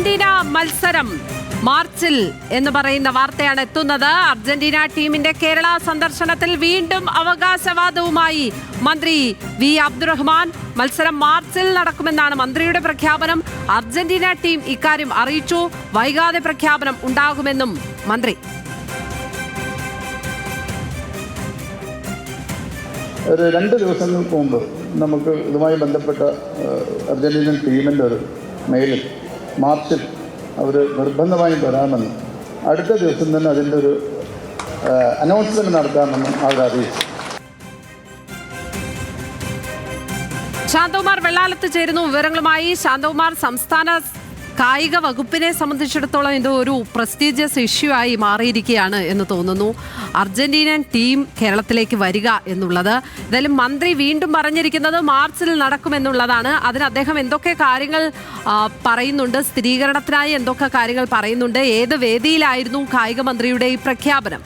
Argentina മത്സരം മാർച്ചിൽ എന്ന് പറയുന്ന വാർത്തയാണ് എത്തുന്നത്. അർജന്റീന ടീമിന്റെ കേരള സന്ദർശനത്തിൽ വീണ്ടും അവകാശവാദവുമായി മന്ത്രി വി അബ്ദുറഹ്മാൻ. മത്സരം മാർച്ചിൽ നടക്കുമെന്നാണ് മന്ത്രിയുടെ പ്രഖ്യാപനം. അർജന്റീന ടീം ഇക്കാര്യം അറിയിച്ചു. വൈകാതെ പ്രഖ്യാപനം ഉണ്ടാകുമെന്നും മന്ത്രി. ഒരു 2 ദിവസങ്ങൾക്ക് മുമ്പ് നമുക്ക് ഇതുമായി ബന്ധപ്പെട്ട അർജന്റീനൻ ടീമിൻ്റെ ഒരു മെയിലിൽ മാർച്ചിൽ അവർ നിർബന്ധമായും വരാമെന്നും അടുത്ത ദിവസം തന്നെ അതിൻ്റെ ഒരു അനൗൺസ്മെൻറ്റ് നടത്താമെന്നും അവർ അറിയിച്ചു. ശാന്തകുമാർ വെള്ളാലത്ത് ചേരുന്നു വിവരങ്ങളുമായി. ശാന്തകുമാർ, സംസ്ഥാന കായിക വകുപ്പിനെ സംബന്ധിച്ചിടത്തോളം ഇത് ഒരു പ്രസ്റ്റീജിയസ് ഇഷ്യൂ ആയി മാറിയിരിക്കുകയാണ് എന്ന് തോന്നുന്നു. അർജന്റീനൻ ടീം കേരളത്തിലേക്ക് വരിക എന്നുള്ളത്. എന്തായാലും മന്ത്രി വീണ്ടും പറഞ്ഞിരിക്കുന്നത് മാർച്ചിൽ നടക്കുമെന്നുള്ളതാണ്. അതിന് അദ്ദേഹം എന്തൊക്കെ കാര്യങ്ങൾ പറയുന്നുണ്ട്, സ്ഥിരീകരണത്തിനായി എന്തൊക്കെ കാര്യങ്ങൾ പറയുന്നുണ്ട്, ഏത് വേദിയിലായിരുന്നു കായിക മന്ത്രിയുടെ ഈ പ്രഖ്യാപനം?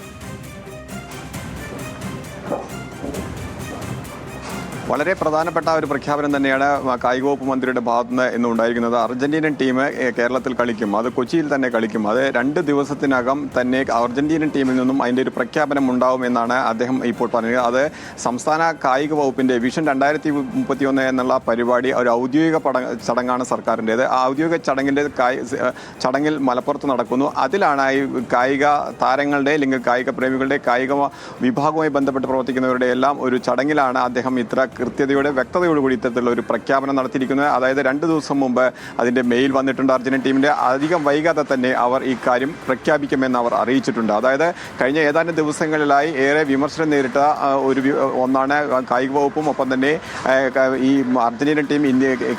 വളരെ പ്രധാനപ്പെട്ട ഒരു പ്രഖ്യാപനം തന്നെയാണ് കായിക വകുപ്പ് മന്ത്രിയുടെ ഭാഗത്തുനിന്ന് ഇന്ന് ഉണ്ടായിരിക്കുന്നത്. അർജന്റീനൻ ടീം കേരളത്തിൽ കളിക്കും, അത് കൊച്ചിയിൽ തന്നെ കളിക്കും. അത് 2 ദിവസത്തിനകം തന്നെ അർജന്റീനൻ ടീമിൽ നിന്നും അതിൻ്റെ ഒരു പ്രഖ്യാപനം ഉണ്ടാവുമെന്നാണ് അദ്ദേഹം ഇപ്പോൾ പറഞ്ഞത്. അത് സംസ്ഥാന കായിക വകുപ്പിൻ്റെ വിഷൻ 2031 എന്നുള്ള പരിപാടി ഒരു ഔദ്യോഗിക ചടങ്ങാണ് സർക്കാരിൻ്റേത്. ആ ഔദ്യോഗിക ചടങ്ങിൽ മലപ്പുറത്ത് നടക്കുന്നു. അതിലാണ് ഈ കായിക താരങ്ങളുടെ അല്ലെങ്കിൽ കായിക പ്രേമികളുടെ കായിക വിഭാഗവുമായി ബന്ധപ്പെട്ട് പ്രവർത്തിക്കുന്നവരുടെ എല്ലാം ഒരു ചടങ്ങിലാണ് അദ്ദേഹം ഇത്ര കൃത്യതയോടെ വ്യക്തതയോടുകൂടി ഇത്തരത്തിലുള്ള ഒരു പ്രഖ്യാപനം നടത്തിയിരിക്കുന്നത്. അതായത് 2 ദിവസം മുമ്പ് അതിൻ്റെ മെയിൽ വന്നിട്ടുണ്ട് അർജന്റീന ടീമിൻ്റെ. അധികം വൈകാതെ തന്നെ അവർ ഈ കാര്യം പ്രഖ്യാപിക്കുമെന്ന് അവർ അറിയിച്ചിട്ടുണ്ട്. അതായത് കഴിഞ്ഞ ഏതാനും ദിവസങ്ങളിലായി ഏറെ വിമർശനം നേരിട്ട ഒന്നാണ് കായിക വകുപ്പും ഒപ്പം തന്നെ ഈ അർജന്റീന ടീം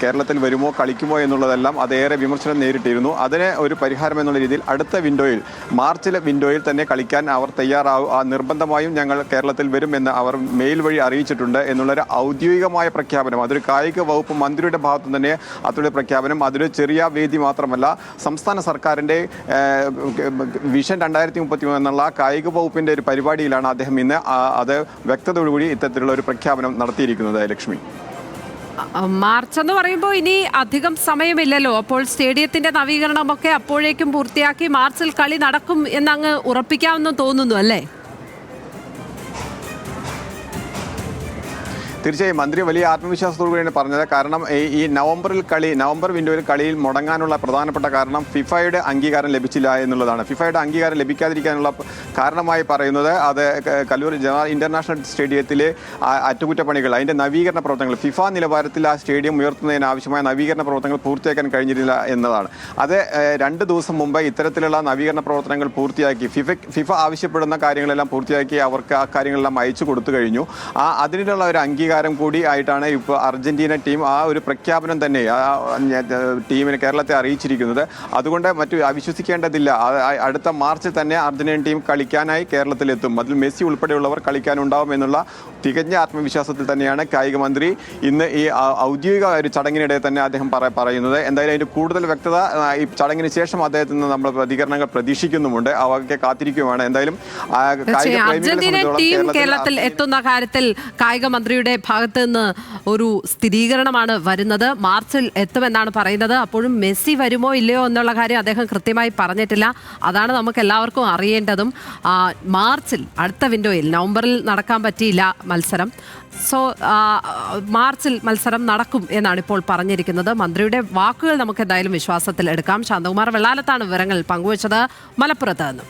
കേരളത്തിൽ വരുമോ കളിക്കുമോ എന്നുള്ളതെല്ലാം അതേറെ വിമർശനം നേരിട്ടിരുന്നു. അതിന് ഒരു പരിഹാരം എന്നുള്ള രീതിയിൽ അടുത്ത വിൻഡോയിൽ മാർച്ചിലെ വിൻഡോയിൽ തന്നെ കളിക്കാൻ അവർ തയ്യാറാവും, നിർബന്ധമായും ഞങ്ങൾ കേരളത്തിൽ വരുമെന്ന് അവർ മെയിൽ വഴി അറിയിച്ചിട്ടുണ്ട് എന്നുള്ളൊരു ഔദ്യോഗികമായ പ്രഖ്യാപനം. അതൊരു കായിക വകുപ്പ് മന്ത്രിയുടെ ഭാഗത്തു തന്നെ അതൊരു പ്രഖ്യാപനം. അതൊരു ചെറിയ വേദി മാത്രമല്ല, സംസ്ഥാന സർക്കാരിൻ്റെ വിഷൻ 2031 എന്നുള്ള കായിക വകുപ്പിൻ്റെ ഒരു പരിപാടിയിലാണ് അദ്ദേഹം ഇന്ന് അത് വ്യക്തതയോടുകൂടി ഇത്തരത്തിലുള്ള ഒരു പ്രഖ്യാപനം നടത്തിയിരിക്കുന്നത്. ലക്ഷ്മി, മാർച്ച് എന്ന് പറയുമ്പോൾ ഇനി അധികം സമയമില്ലല്ലോ. അപ്പോൾ സ്റ്റേഡിയത്തിന്റെ നവീകരണമൊക്കെ അപ്പോഴേക്കും പൂർത്തിയാക്കി മാർച്ചിൽ കളി നടക്കും എന്നങ്ങ് ഉറപ്പിക്കാമെന്ന് തോന്നുന്നു അല്ലേ? തീർച്ചയായും മന്ത്രി വലിയ ആത്മവിശ്വാസത്തോടു കൂടിയാണ് പറഞ്ഞത്. കാരണം ഈ നവംബർ വിൻഡോയിൽ കളിയിൽ മുടങ്ങാനുള്ള പ്രധാനപ്പെട്ട കാരണം ഫിഫയുടെ അംഗീകാരം ലഭിച്ചില്ല എന്നുള്ളതാണ്. ഫിഫയുടെ അംഗീകാരം ലഭിക്കാതിരിക്കാനുള്ള കാരണമായി പറയുന്നത് അത് കല്ലൂർ ജവഹർ ഇന്റർനാഷണൽ സ്റ്റേഡിയത്തിലെ അറ്റകുറ്റപ്പണികൾ, അതിൻ്റെ നവീകരണ പ്രവർത്തനങ്ങൾ, ഫിഫ നിലവാരത്തിൽ ആ സ്റ്റേഡിയം ഉയർത്തുന്നതിന് ആവശ്യമായ നവീകരണ പ്രവർത്തനങ്ങൾ പൂർത്തിയാക്കാൻ കഴിഞ്ഞിട്ടില്ല എന്നതാണ്. അത് 2 ദിവസം മുമ്പ് ഇത്തരത്തിലുള്ള നവീകരണ പ്രവർത്തനങ്ങൾ പൂർത്തിയാക്കി ഫിഫ ആവശ്യപ്പെടുന്ന കാര്യങ്ങളെല്ലാം പൂർത്തിയാക്കി അവർക്ക് ആ കാര്യങ്ങളെല്ലാം അയച്ചു കൊടുത്തു കഴിഞ്ഞു. അതിനുള്ള ഒരു അംഗീകാരം കൂടി ആയിട്ടാണ് ഇപ്പോൾ അർജന്റീന ടീം ആ ഒരു പ്രഖ്യാപനം തന്നെ ടീമിന് കേരളത്തെ അറിയിച്ചിരിക്കുന്നത്. അതുകൊണ്ട് മറ്റു അവിശ്വസിക്കേണ്ടതില്ല. അടുത്ത മാർച്ചിൽ തന്നെ അർജന്റീന ടീം കളിക്കാനായി കേരളത്തിലെത്തും. അതിൽ മെസ്സി ഉൾപ്പെടെയുള്ളവർ കളിക്കാനുണ്ടാവും എന്നുള്ള തികഞ്ഞ ആത്മവിശ്വാസത്തിൽ തന്നെയാണ് കായിക മന്ത്രി ഇന്ന് ഈ ഔദ്യോഗിക ഒരു ചടങ്ങിനിടെ തന്നെ അദ്ദേഹം പറയുന്നത്. എന്തായാലും അതിൻ്റെ കൂടുതൽ വ്യക്തത ഈ ചടങ്ങിന് ശേഷം അദ്ദേഹത്തിൽ നിന്ന് നമ്മൾ പ്രതികരണങ്ങൾ പ്രതീക്ഷിക്കുന്നുമുണ്ട്. അവർക്ക് കാത്തിരിക്കുകയാണ്. എന്തായാലും അർജന്റീന ടീം കേരളത്തിൽ എത്തുന്ന കാര്യത്തിൽ കായിക മന്ത്രിയുടെ ഭാഗത്ത് നിന്ന് ഒരു സ്ഥിരീകരണമാണ് വരുന്നത്. മാർച്ചിൽ എത്തുമെന്നാണ് പറയുന്നത്. അപ്പോഴും മെസ്സി വരുമോ ഇല്ലയോ എന്നുള്ള കാര്യം അദ്ദേഹം കൃത്യമായി പറഞ്ഞിട്ടില്ല. അതാണ് നമുക്ക് എല്ലാവർക്കും അറിയേണ്ടതും. മാർച്ചിൽ അടുത്ത വിൻഡോയിൽ, നവംബറിൽ നടക്കാൻ പറ്റിയില്ല മത്സരം. സോ മാർച്ചിൽ മത്സരം നടക്കും എന്നാണ് ഇപ്പോൾ പറഞ്ഞിരിക്കുന്നത്. മന്ത്രിയുടെ വാക്കുകൾ നമുക്ക് എന്തായാലും വിശ്വാസത്തിൽ എടുക്കാം. ശാന്തകുമാർ വെള്ളാലത്താണ് വിവരങ്ങൾ പങ്കുവച്ചത് മലപ്പുറത്ത് നിന്നും.